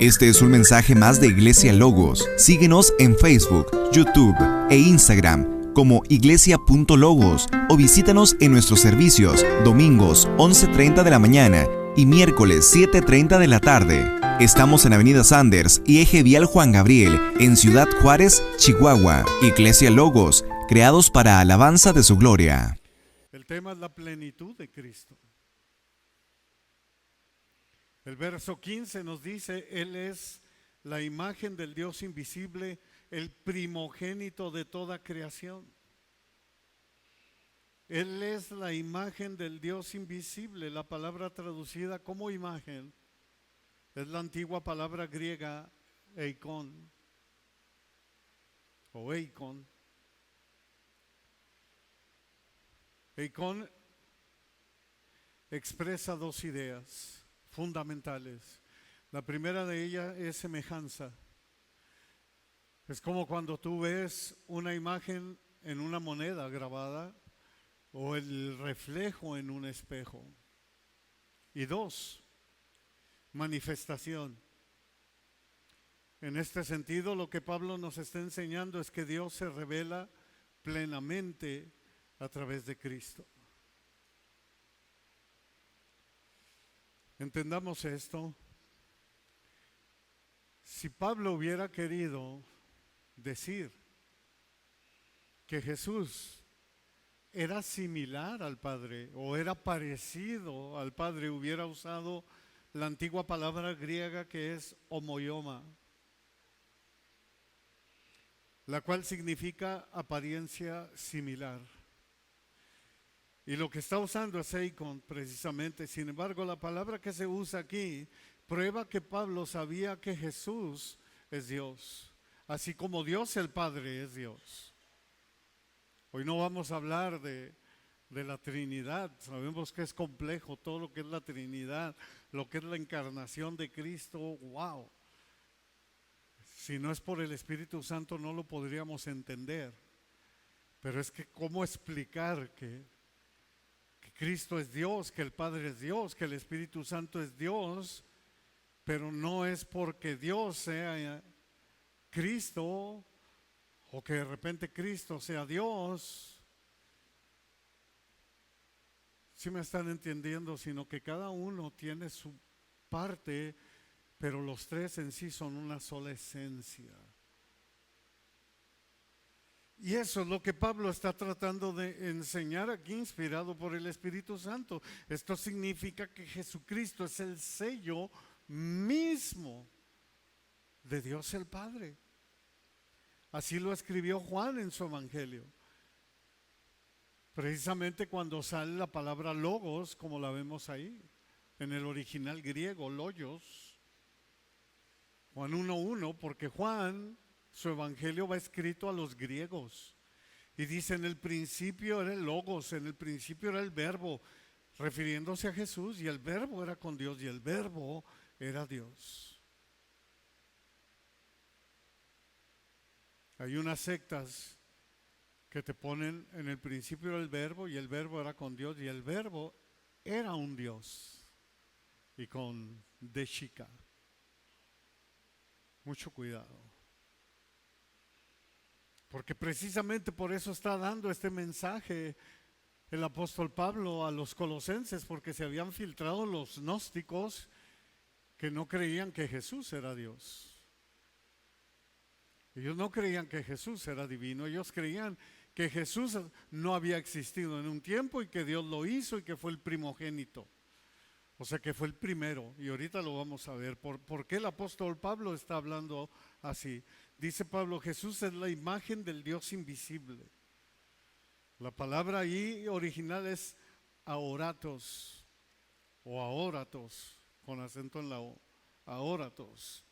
Este es un mensaje más de Iglesia Logos. Síguenos en Facebook, YouTube e Instagram como iglesia.logos o visítanos en nuestros servicios domingos 11:30 de la mañana y miércoles 7:30 de la tarde. Estamos en Avenida Sanders y Eje Vial Juan Gabriel, en Ciudad Juárez, Chihuahua. Iglesia Logos, creados para alabanza de su gloria. El tema es la plenitud de Cristo. El verso 15 nos dice: Él es la imagen del Dios invisible, el primogénito de toda creación. Él es la imagen del Dios invisible. La palabra traducida como imagen es la antigua palabra griega eikon o eikon. Eikon expresa dos ideas fundamentales. La primera de ellas es semejanza. Es como cuando tú ves una imagen en una moneda grabada o el reflejo en un espejo. Y dos, manifestación. En este sentido, lo que Pablo nos está enseñando es que Dios se revela plenamente a través de Cristo. Entendamos esto. Si Pablo hubiera querido decir que Jesús era similar al Padre o era parecido al Padre, hubiera usado la antigua palabra griega que es homoioma, la cual significa apariencia similar. Y lo que está usando es eikon precisamente. Sin embargo, la palabra que se usa aquí prueba que Pablo sabía que Jesús es Dios, así como Dios el Padre es Dios. Hoy no vamos a hablar de la Trinidad. Sabemos que es complejo todo lo que es la Trinidad, lo que es la encarnación de Cristo. ¡Wow! Si no es por el Espíritu Santo no lo podríamos entender. Pero es que ¿cómo explicar que Cristo es Dios, que el Padre es Dios, que el Espíritu Santo es Dios, pero no es porque Dios sea Cristo o que de repente Cristo sea Dios? ¿Sí me están entendiendo? Sino que cada uno tiene su parte, pero los tres en sí son una sola esencia. Y eso es lo que Pablo está tratando de enseñar aquí, inspirado por el Espíritu Santo. Esto significa que Jesucristo es el sello mismo de Dios el Padre. Así lo escribió Juan en su Evangelio. Precisamente cuando sale la palabra logos, como la vemos ahí, en el original griego, logos. Juan 1:1, porque Juan, su evangelio va escrito a los griegos y dice: en el principio era el logos, en el principio era el verbo, refiriéndose a Jesús, y el verbo era con Dios y el verbo era Dios. Hay unas sectas que te ponen: en el principio era el verbo y el verbo era con Dios y el verbo era un Dios, y con de chica. Mucho cuidado. Porque precisamente por eso está dando este mensaje el apóstol Pablo a los colosenses, porque se habían filtrado los gnósticos que no creían que Jesús era Dios. Ellos no creían que Jesús era divino, ellos creían que Jesús no había existido en un tiempo y que Dios lo hizo y que fue el primogénito. O sea que fue el primero, y ahorita lo vamos a ver. ¿Por qué el apóstol Pablo está hablando así? Dice Pablo: Jesús es la imagen del Dios invisible. La palabra ahí original es aoratos o aoratos, con acento en la O, aoratos.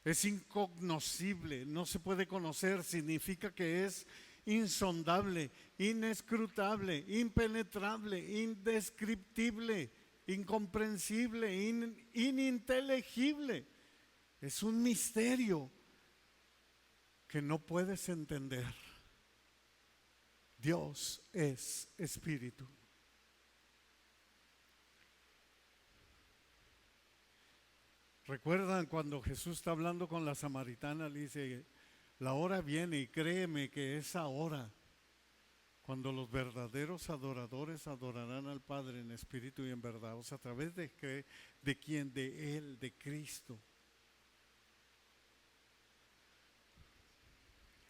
Es incognoscible, no se puede conocer, significa que es insondable, inescrutable, impenetrable, indescriptible, incomprensible, ininteligible. Es un misterio que no puedes entender. Dios es espíritu. ¿Recuerdan cuando Jesús está hablando con la samaritana? Le dice, la hora viene y créeme que es ahora cuando los verdaderos adoradores adorarán al Padre en espíritu y en verdad. O sea, a través de quién, de Él, de Cristo.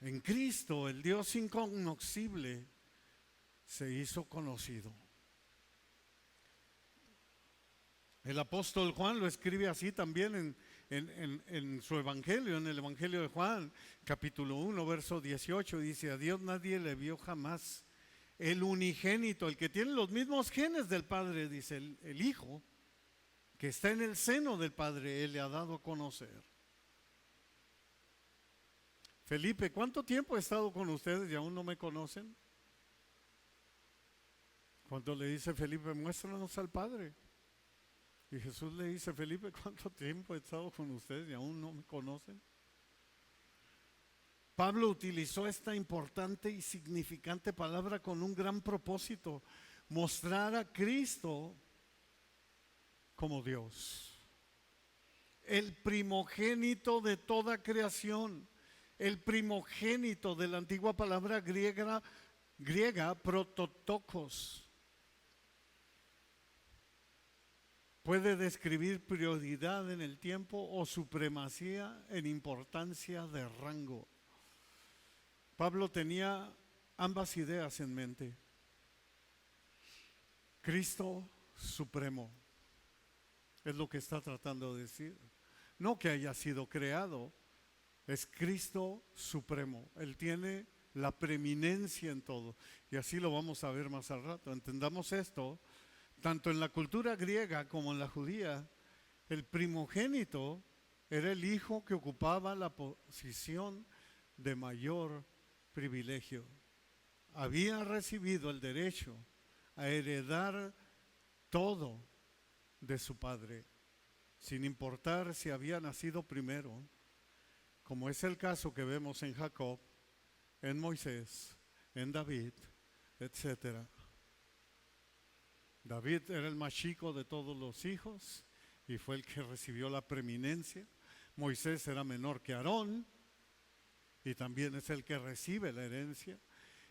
En Cristo, el Dios incognoscible se hizo conocido. El apóstol Juan lo escribe así también en su evangelio, en el evangelio de Juan, capítulo 1, verso 18, dice, a Dios nadie le vio jamás. El unigénito, el que tiene los mismos genes del Padre, dice el Hijo, que está en el seno del Padre, Él le ha dado a conocer. Felipe, ¿cuánto tiempo he estado con ustedes y aún no me conocen? Cuando le dice Felipe, muéstranos al Padre. Y Jesús le dice, Felipe, ¿cuánto tiempo he estado con ustedes y aún no me conocen? Pablo utilizó esta importante y significante palabra con un gran propósito, mostrar a Cristo como Dios, el primogénito de toda creación, el primogénito de la antigua palabra griega prototokos. Puede describir prioridad en el tiempo o supremacía en importancia de rango. Pablo tenía ambas ideas en mente. Cristo supremo, es lo que está tratando de decir. No que haya sido creado, es Cristo supremo. Él tiene la preeminencia en todo. Y así lo vamos a ver más al rato. Entendamos esto. Tanto en la cultura griega como en la judía, el primogénito era el hijo que ocupaba la posición de mayor privilegio. Había recibido el derecho a heredar todo de su padre, sin importar si había nacido primero, como es el caso que vemos en Jacob, en Moisés, en David, etcétera. David era el más chico de todos los hijos y fue el que recibió la preeminencia. Moisés era menor que Aarón y también es el que recibe la herencia.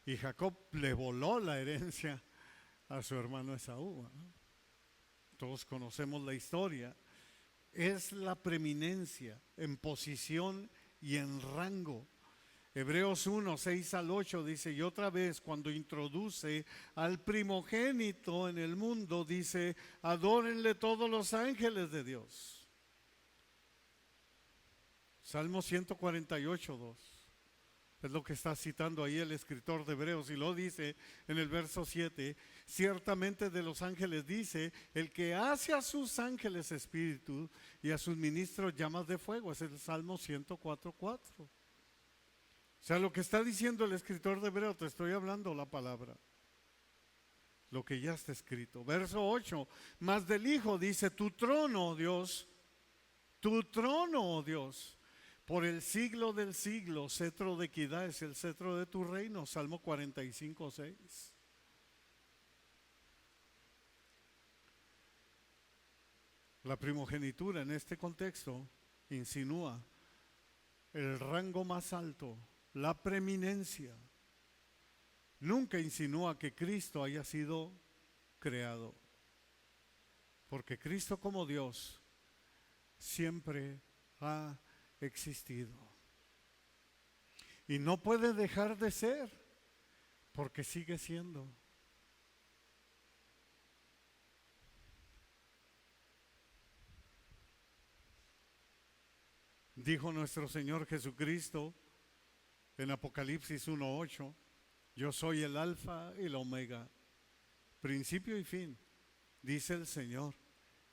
Y Jacob le voló la herencia a su hermano Esaú, ¿no? Todos conocemos la historia. Es la preeminencia en posición y en rango. Hebreos 1, 6 al 8 dice, y otra vez cuando introduce al primogénito en el mundo, dice, adórenle todos los ángeles de Dios. Salmo 148, 2. Es lo que está citando ahí el escritor de Hebreos y lo dice en el verso 7. Ciertamente de los ángeles dice, el que hace a sus ángeles espíritu y a sus ministros llamas de fuego. Es el Salmo 104, 4. O sea, lo que está diciendo el escritor de Hebreos, te estoy hablando la palabra, lo que ya está escrito. Verso 8, más del Hijo dice, tu trono, oh Dios, por el siglo del siglo, cetro de equidad es el cetro de tu reino. Salmo 45, 6. La primogenitura en este contexto insinúa el rango más alto, la preeminencia. Nunca insinúa que Cristo haya sido creado, porque Cristo como Dios siempre ha existido y no puede dejar de ser, porque sigue siendo. Dijo nuestro Señor Jesucristo en Apocalipsis 1:8, yo soy el alfa y la omega, principio y fin, dice el Señor,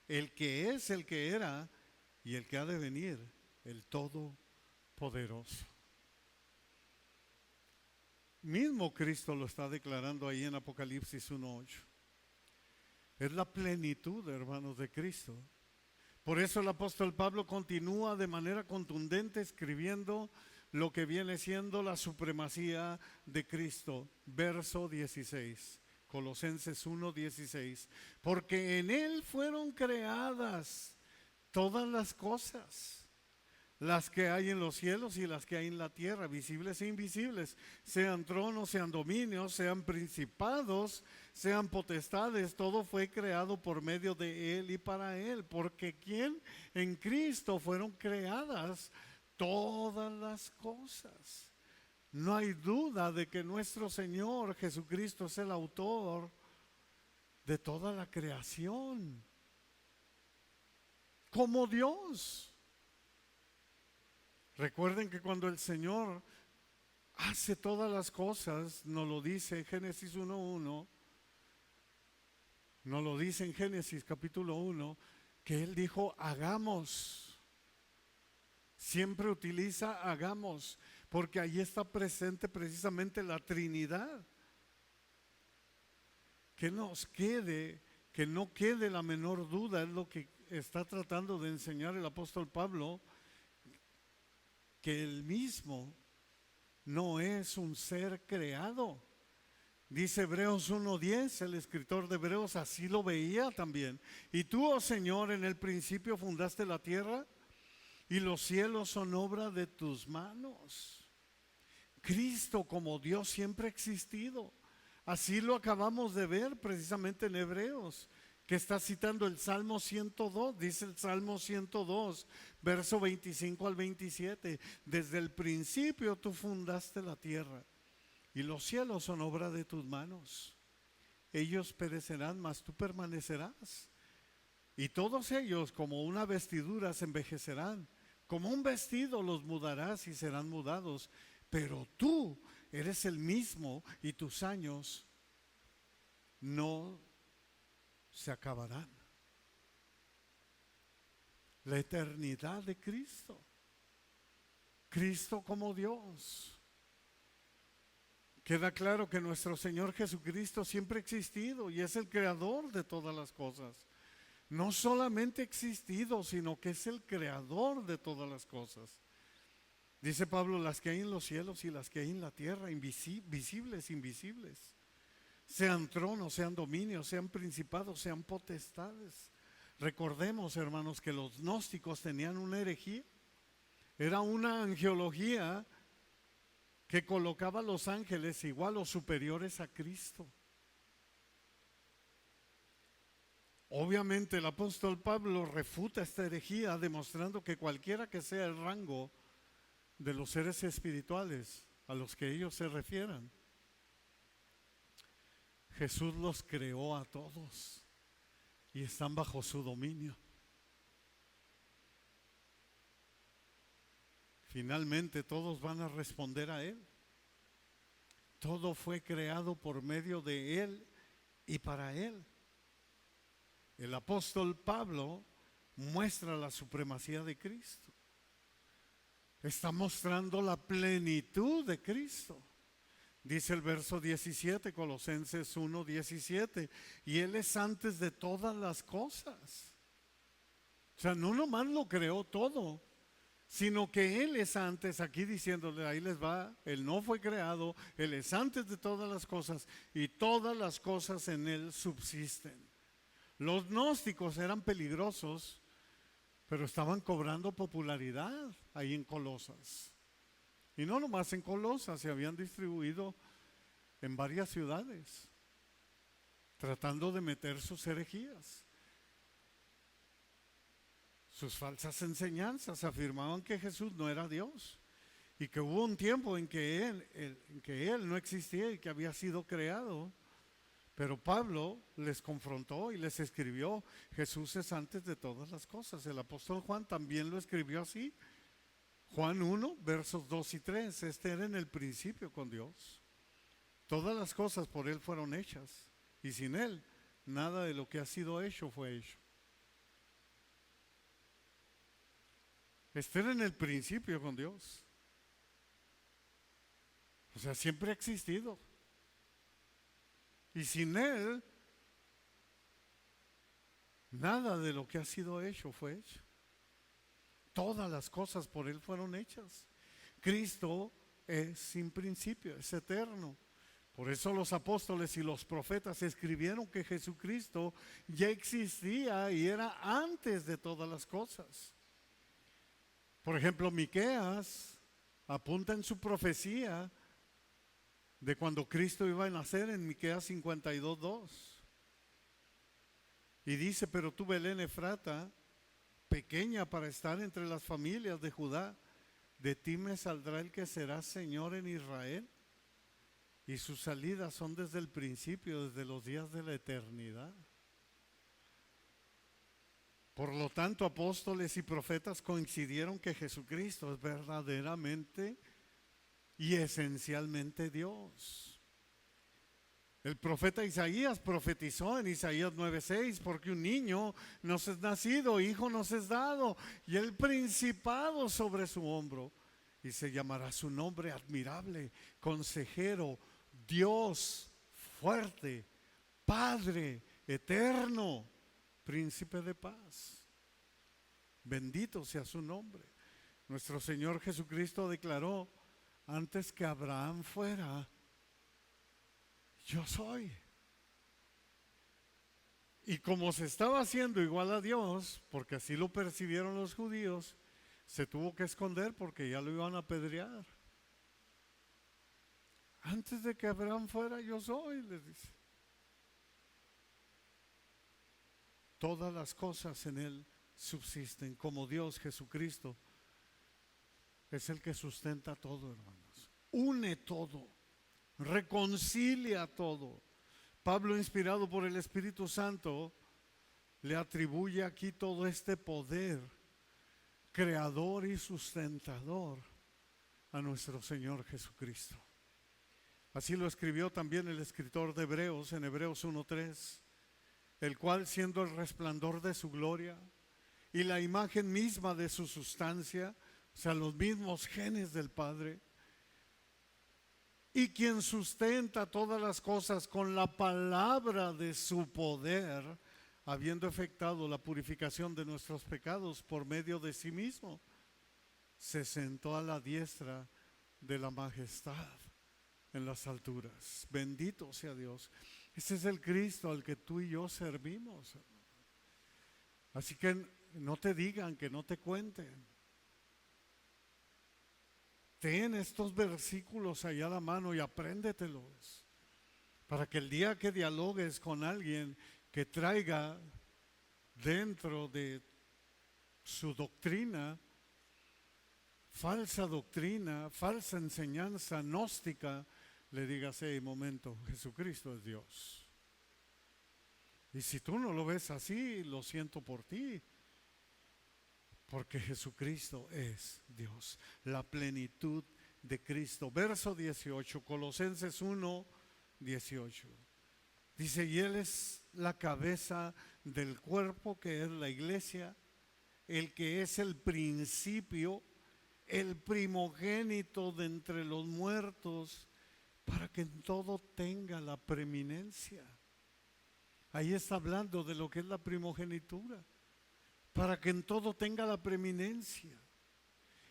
el que es, el que era y el que ha de venir, el Todopoderoso. Mismo Cristo lo está declarando ahí en Apocalipsis 1:8. Es la plenitud, hermanos, de Cristo. Por eso el apóstol Pablo continúa de manera contundente escribiendo lo que viene siendo la supremacía de Cristo. Verso 16, Colosenses 1:16. Porque en Él fueron creadas todas las cosas, las que hay en los cielos y las que hay en la tierra, visibles e invisibles, sean tronos, sean dominios, sean principados, sean potestades, todo fue creado por medio de Él y para Él, porque ¿quién? En Cristo fueron creadas todas las cosas. No hay duda de que nuestro Señor Jesucristo es el autor de toda la creación, como Dios. Recuerden que cuando el Señor hace todas las cosas, nos lo dice en Génesis 1:1, nos lo dice en Génesis capítulo 1, que Él dijo hagamos. Siempre utiliza hagamos, porque ahí está presente precisamente la Trinidad. Que no quede la menor duda, es lo que está tratando de enseñar el apóstol Pablo, que Él mismo no es un ser creado. Dice Hebreos 1:10, el escritor de Hebreos así lo veía también. Y tú, oh Señor, en el principio fundaste la tierra y los cielos son obra de tus manos. Cristo como Dios siempre ha existido. Así lo acabamos de ver precisamente en Hebreos, que está citando el Salmo 102, dice el Salmo 102, verso 25 al 27. Desde el principio tú fundaste la tierra y los cielos son obra de tus manos. Ellos perecerán, mas tú permanecerás. Y todos ellos como una vestidura se envejecerán, como un vestido los mudarás y serán mudados. Pero tú eres el mismo y tus años no se acabarán. La eternidad de Cristo. Cristo como Dios. Queda claro que nuestro Señor Jesucristo siempre ha existido y es el creador de todas las cosas. No solamente ha existido, sino que es el creador de todas las cosas. Dice Pablo, las que hay en los cielos y las que hay en la tierra, visibles, invisibles. Sean tronos, sean dominios, sean principados, sean potestades. Recordemos, hermanos, que los gnósticos tenían una herejía. Era una angelología que colocaba a los ángeles igual o superiores a Cristo. Obviamente el apóstol Pablo refuta esta herejía demostrando que cualquiera que sea el rango de los seres espirituales a los que ellos se refieran, Jesús los creó a todos y están bajo su dominio. Finalmente todos van a responder a Él. Todo fue creado por medio de Él y para Él. El apóstol Pablo muestra la supremacía de Cristo. Está mostrando la plenitud de Cristo. Dice el verso 17, Colosenses 1:17, y Él es antes de todas las cosas. O sea, no nomás lo creó todo, sino que Él es antes, aquí diciéndole, ahí les va, Él no fue creado, Él es antes de todas las cosas y todas las cosas en Él subsisten. Los gnósticos eran peligrosos, pero estaban cobrando popularidad ahí en Colosas. Y no nomás en Colosas, se habían distribuido en varias ciudades, tratando de meter sus herejías. Sus falsas enseñanzas afirmaban que Jesús no era Dios y que hubo un tiempo en que Él no existía y que había sido creado. Pero Pablo les confrontó y les escribió, Jesús es antes de todas las cosas. El apóstol Juan también lo escribió así. Juan 1, versos 2 y 3, este era en el principio con Dios. Todas las cosas por Él fueron hechas y sin Él nada de lo que ha sido hecho fue hecho. Este era en el principio con Dios. O sea, siempre ha existido. Y sin Él, nada de lo que ha sido hecho fue hecho. Todas las cosas por Él fueron hechas. Cristo es sin principio, es eterno. Por eso los apóstoles y los profetas escribieron que Jesucristo ya existía y era antes de todas las cosas. Por ejemplo, Miqueas apunta en su profecía de cuando Cristo iba a nacer en Miqueas 52:2. Y dice: pero tú, Belén Efrata, pequeña para estar entre las familias de Judá, de ti me saldrá el que será Señor en Israel, y sus salidas son desde el principio, desde los días de la eternidad. Por lo tanto, apóstoles y profetas coincidieron que Jesucristo es verdaderamente y esencialmente Dios. El profeta Isaías profetizó en Isaías 9:6: porque un niño nos es nacido, hijo nos es dado, y el principado sobre su hombro, y se llamará su nombre admirable, consejero, Dios fuerte, Padre eterno, príncipe de paz. Bendito sea su nombre. Nuestro Señor Jesucristo declaró: antes que Abraham fuera, yo soy. Y como se estaba haciendo igual a Dios, porque así lo percibieron los judíos, se tuvo que esconder porque ya lo iban a apedrear. Antes de que Abraham fuera, yo soy, les dice. Todas las cosas en Él subsisten. Como Dios, Jesucristo es el que sustenta todo, hermanos. Une todo, reconcilia todo. Pablo, inspirado por el Espíritu Santo, le atribuye aquí todo este poder creador y sustentador a nuestro Señor Jesucristo. Así lo escribió también el escritor de Hebreos en Hebreos 1:3, el cual, siendo el resplandor de su gloria y la imagen misma de su sustancia, o sea, los mismos genes del Padre, y quien sustenta todas las cosas con la palabra de su poder, habiendo efectuado la purificación de nuestros pecados por medio de sí mismo, se sentó a la diestra de la majestad en las alturas. Bendito sea Dios. Ese es el Cristo al que tú y yo servimos. Así que no te digan, que no te cuenten. Ten estos versículos allá a la mano y apréndetelos, para que el día que dialogues con alguien que traiga dentro de su doctrina, falsa enseñanza gnóstica, le digas: hey, momento, Jesucristo es Dios. Y si tú no lo ves así, lo siento por ti, porque Jesucristo es Dios, la plenitud de Cristo. Verso 18, Colosenses 1:18. Dice: y Él es la cabeza del cuerpo, que es la iglesia, el que es el principio, el primogénito de entre los muertos, para que en todo tenga la preeminencia. Ahí está hablando de lo que es la primogenitura. Para que en todo tenga la preeminencia.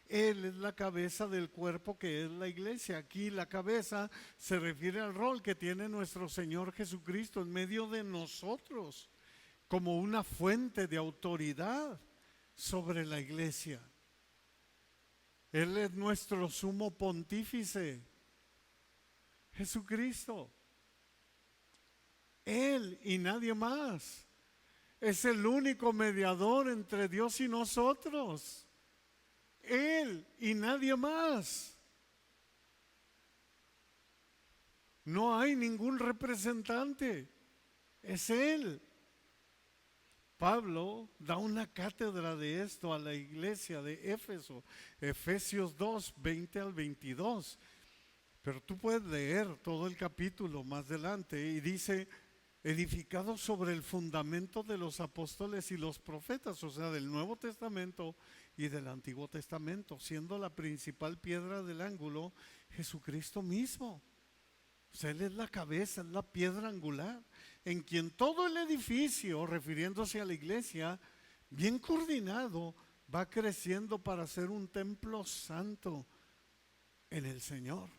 Él es la cabeza del cuerpo, que es la iglesia. Aquí la cabeza se refiere al rol que tiene nuestro Señor Jesucristo en medio de nosotros, como una fuente de autoridad sobre la iglesia. Él es nuestro sumo pontífice, Jesucristo. Él y nadie más. Es el único mediador entre Dios y nosotros. Él y nadie más. No hay ningún representante. Es Él. Pablo da una cátedra de esto a la iglesia de Éfeso. Efesios 2:20-22. Pero tú puedes leer todo el capítulo más adelante y dice: edificado sobre el fundamento de los apóstoles y los profetas, o sea, del Nuevo Testamento y del Antiguo Testamento, siendo la principal piedra del ángulo Jesucristo mismo. O sea, Él es la cabeza, es la piedra angular, en quien todo el edificio, refiriéndose a la iglesia, bien coordinado, va creciendo para ser un templo santo en el Señor.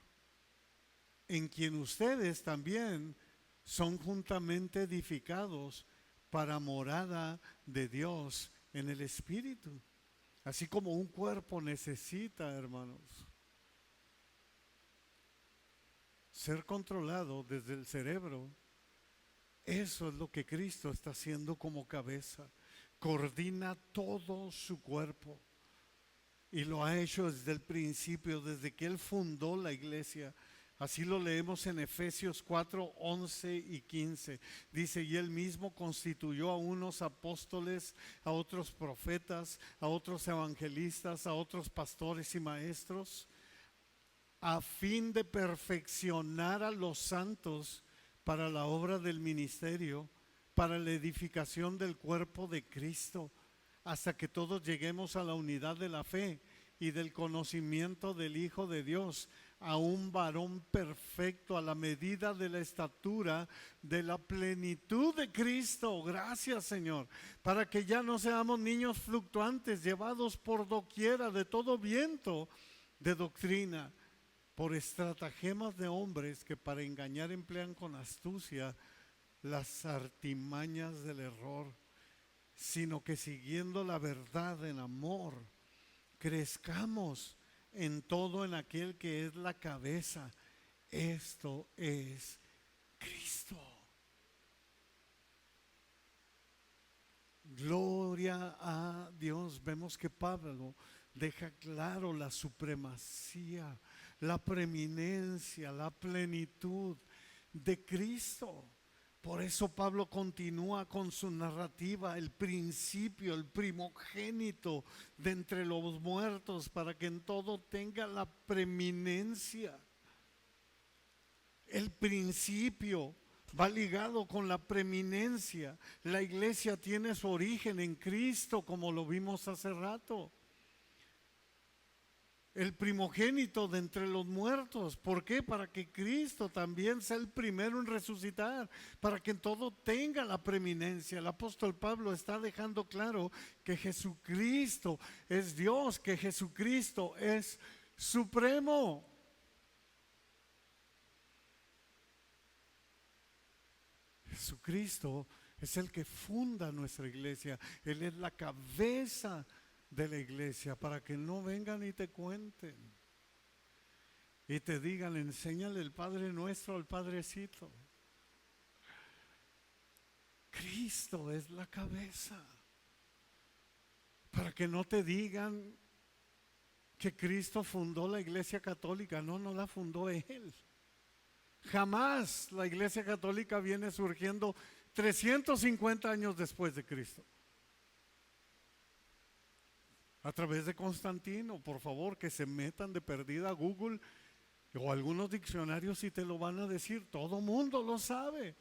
en quien ustedes también son juntamente edificados para morada de Dios en el Espíritu. Así como un cuerpo necesita, hermanos, ser controlado desde el cerebro, eso es lo que Cristo está haciendo como cabeza. Coordina todo su cuerpo y lo ha hecho desde el principio, desde que Él fundó la iglesia. Así lo leemos en Efesios 4, 11 y 15. Dice, y Él mismo constituyó a unos apóstoles, a otros profetas, a otros evangelistas, a otros pastores y maestros, a fin de perfeccionar a los santos para la obra del ministerio, para la edificación del cuerpo de Cristo, hasta que todos lleguemos a la unidad de la fe y del conocimiento del Hijo de Dios, a un varón perfecto, a la medida de la estatura de la plenitud de Cristo. Gracias, Señor, para que ya no seamos niños fluctuantes, llevados por doquiera de todo viento de doctrina, por estratagemas de hombres que para engañar emplean con astucia las artimañas del error, sino que siguiendo la verdad en amor, crezcamos en todo en aquel que es la cabeza. Esto es Cristo. Gloria a Dios. Vemos que Pablo deja claro la supremacía, la preeminencia, la plenitud de Cristo. Por eso Pablo continúa con su narrativa, el principio, el primogénito de entre los muertos, para que en todo tenga la preeminencia. El principio va ligado con la preeminencia. La iglesia tiene su origen en Cristo, como lo vimos hace rato. El primogénito de entre los muertos. ¿Por qué? Para que Cristo también sea el primero en resucitar, para que en todo tenga la preeminencia. El apóstol Pablo está dejando claro que Jesucristo es Dios, que Jesucristo es supremo. Jesucristo es el que funda nuestra iglesia. Él es la cabeza de la iglesia, para que no vengan y te cuenten y te digan, enséñale el Padre Nuestro al Padrecito. Cristo es la cabeza, para que no te digan que Cristo fundó la iglesia católica. No, no la fundó Él. Jamás. La iglesia católica viene surgiendo 350 años después de Cristo, a través de Constantino. Por favor, que se metan de perdida a Google o algunos diccionarios y te lo van a decir. Todo mundo lo sabe.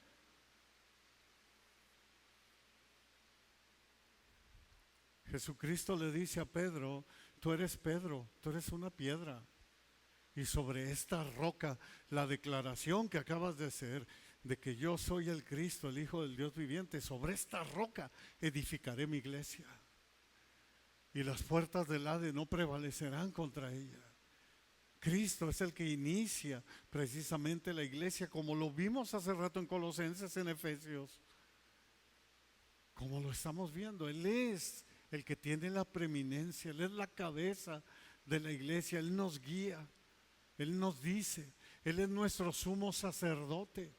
Jesucristo le dice a Pedro, tú eres Pedro, tú eres una piedra, y sobre esta roca, la declaración que acabas de hacer de que yo soy el Cristo, el Hijo del Dios viviente, sobre esta roca edificaré mi iglesia, y las puertas del Hades no prevalecerán contra ella. Cristo es el que inicia precisamente la iglesia, como lo vimos hace rato en Colosenses, en Efesios, como lo estamos viendo. Él es el que tiene la preeminencia, Él es la cabeza de la iglesia. Él nos guía, Él nos dice, Él es nuestro sumo sacerdote,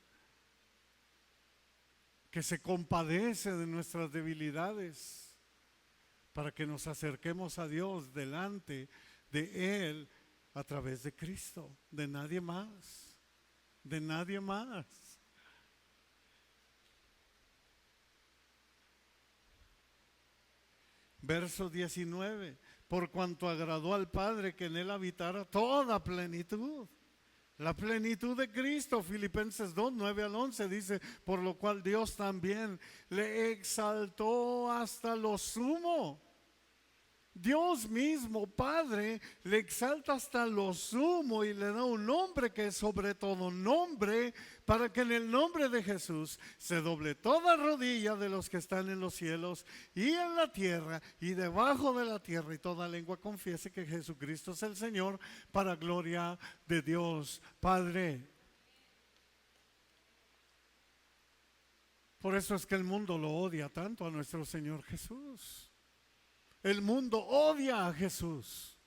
que se compadece de nuestras debilidades, para que nos acerquemos a Dios delante de Él a través de Cristo, de nadie más, de nadie más. Verso 19, por cuanto agradó al Padre que en Él habitara toda plenitud. La plenitud de Cristo. Filipenses 2, 9 al 11 dice, por lo cual Dios también le exaltó hasta lo sumo. Dios mismo, Padre, le exalta hasta lo sumo y le da un nombre que es sobre todo nombre, para que en el nombre de Jesús se doble toda rodilla de los que están en los cielos y en la tierra y debajo de la tierra, y toda lengua confiese que Jesucristo es el Señor, para gloria de Dios Padre. Por eso es que el mundo lo odia tanto a nuestro Señor Jesús. El mundo odia a Jesús.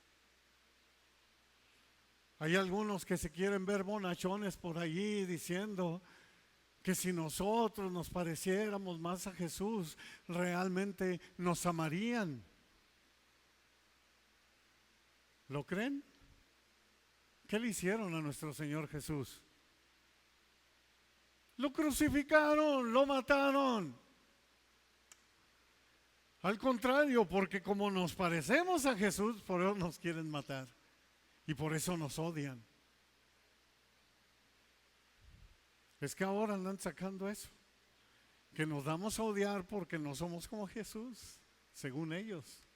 Hay algunos que se quieren ver bonachones por allí diciendo que si nosotros nos pareciéramos más a Jesús, realmente nos amarían. ¿Lo creen? ¿Qué le hicieron a nuestro Señor Jesús? Lo crucificaron, lo mataron. Al contrario, porque como nos parecemos a Jesús, por eso nos quieren matar y por eso nos odian. Es que ahora andan sacando eso, que nos damos a odiar porque no somos como Jesús, según ellos.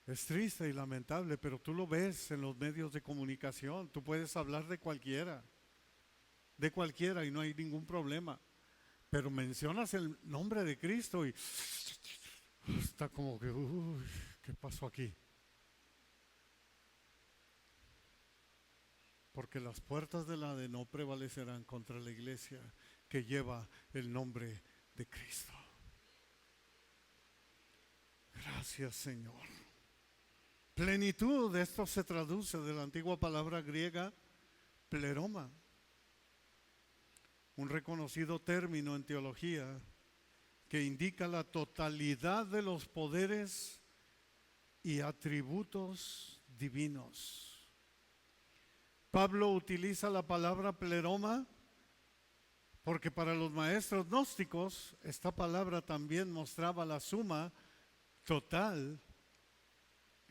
Es triste y lamentable, pero tú lo ves en los medios de comunicación. Tú puedes hablar de cualquiera y no hay ningún problema. Pero mencionas el nombre de Cristo y está como que, uy, ¿qué pasó aquí? Porque las puertas del Hades no prevalecerán contra la iglesia que lleva el nombre de Cristo. Gracias, Señor. Plenitud, esto se traduce de la antigua palabra griega pleroma, un reconocido término en teología que indica la totalidad de los poderes y atributos divinos. Pablo utiliza la palabra pleroma porque para los maestros gnósticos esta palabra también mostraba la suma total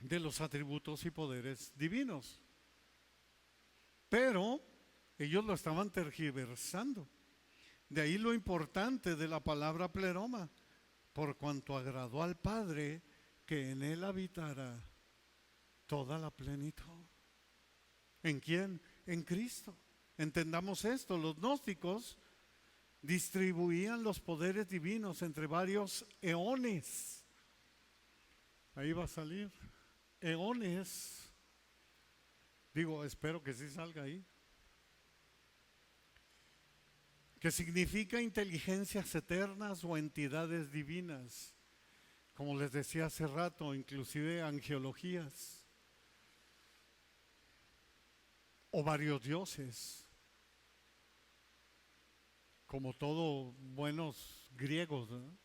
de los atributos y poderes divinos. Pero ellos lo estaban tergiversando. De ahí lo importante de la palabra pleroma, por cuanto agradó al Padre que en él habitara toda la plenitud. ¿En quién? En Cristo. Entendamos esto, los gnósticos distribuían los poderes divinos entre varios eones. Ahí va a salir. Eones. Digo, espero que sí salga ahí. Que significa inteligencias eternas o entidades divinas. Como les decía hace rato, inclusive angelologías. O varios dioses. Como todos buenos griegos, ¿no?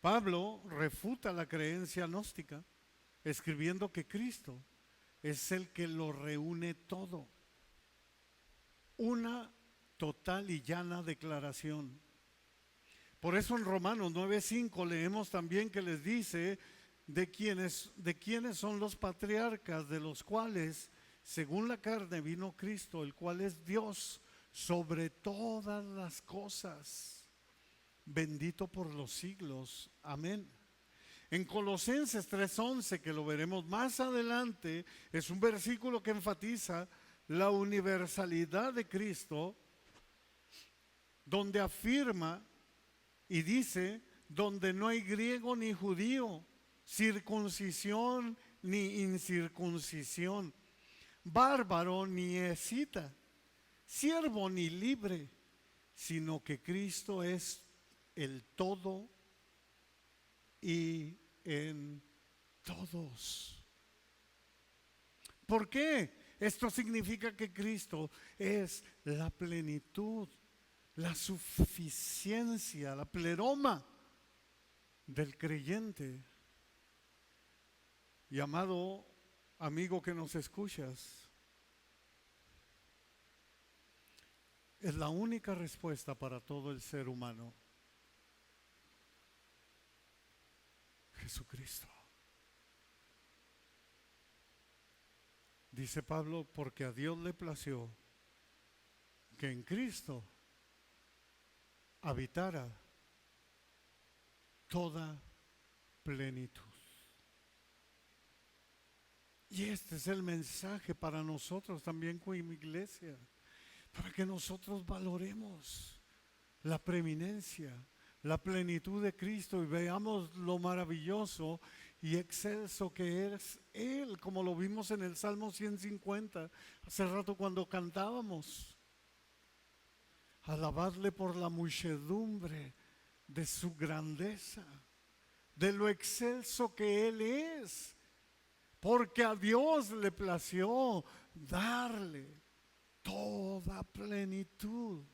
Pablo refuta la creencia gnóstica escribiendo que Cristo es el que lo reúne todo. Una total y llana declaración. Por eso en Romanos 9:5 leemos también que les dice de quiénes son los patriarcas, de los cuales según la carne vino Cristo, el cual es Dios sobre todas las cosas, bendito por los siglos. Amén. En Colosenses 3:11, que lo veremos más adelante, es un versículo que enfatiza la universalidad de Cristo, donde afirma y dice, donde no hay griego ni judío, circuncisión ni incircuncisión, bárbaro ni escita, siervo ni libre, sino que Cristo es el todo y en todos. ¿Por qué? Esto significa que Cristo es la plenitud, la suficiencia, la pleroma del creyente. Y amado amigo que nos escuchas, es la única respuesta para todo el ser humano. Jesucristo. Dice Pablo, porque a Dios le plació que en Cristo habitara toda plenitud. Y este es el mensaje para nosotros también como iglesia, para que nosotros valoremos la preeminencia, la plenitud de Cristo y veamos lo maravilloso y excelso que es Él, como lo vimos en el Salmo 150 hace rato cuando cantábamos. Alabadle por la muchedumbre de su grandeza, de lo excelso que Él es, porque a Dios le plació darle toda plenitud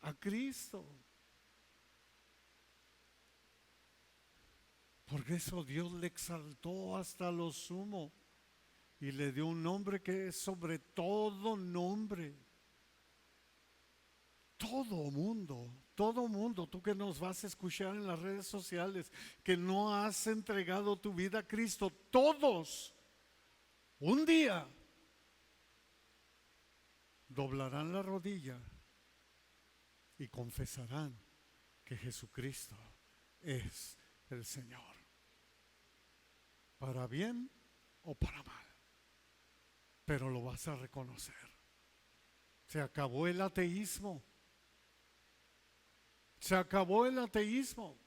a Cristo. Por eso Dios le exaltó hasta lo sumo y le dio un nombre que es sobre todo nombre. Todo mundo, tú que nos vas a escuchar en las redes sociales, que no has entregado tu vida a Cristo, todos, un día, doblarán la rodilla y confesarán que Jesucristo es el Señor, para bien o para mal, pero lo vas a reconocer. Se acabó el ateísmo. Se acabó el ateísmo.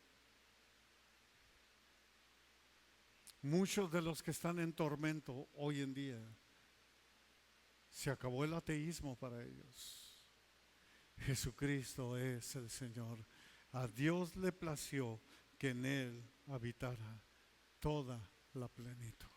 Muchos de los que están en tormento hoy en día, se acabó el ateísmo para ellos. Jesucristo es el Señor. A Dios le plació que en Él habitara toda la plenitud.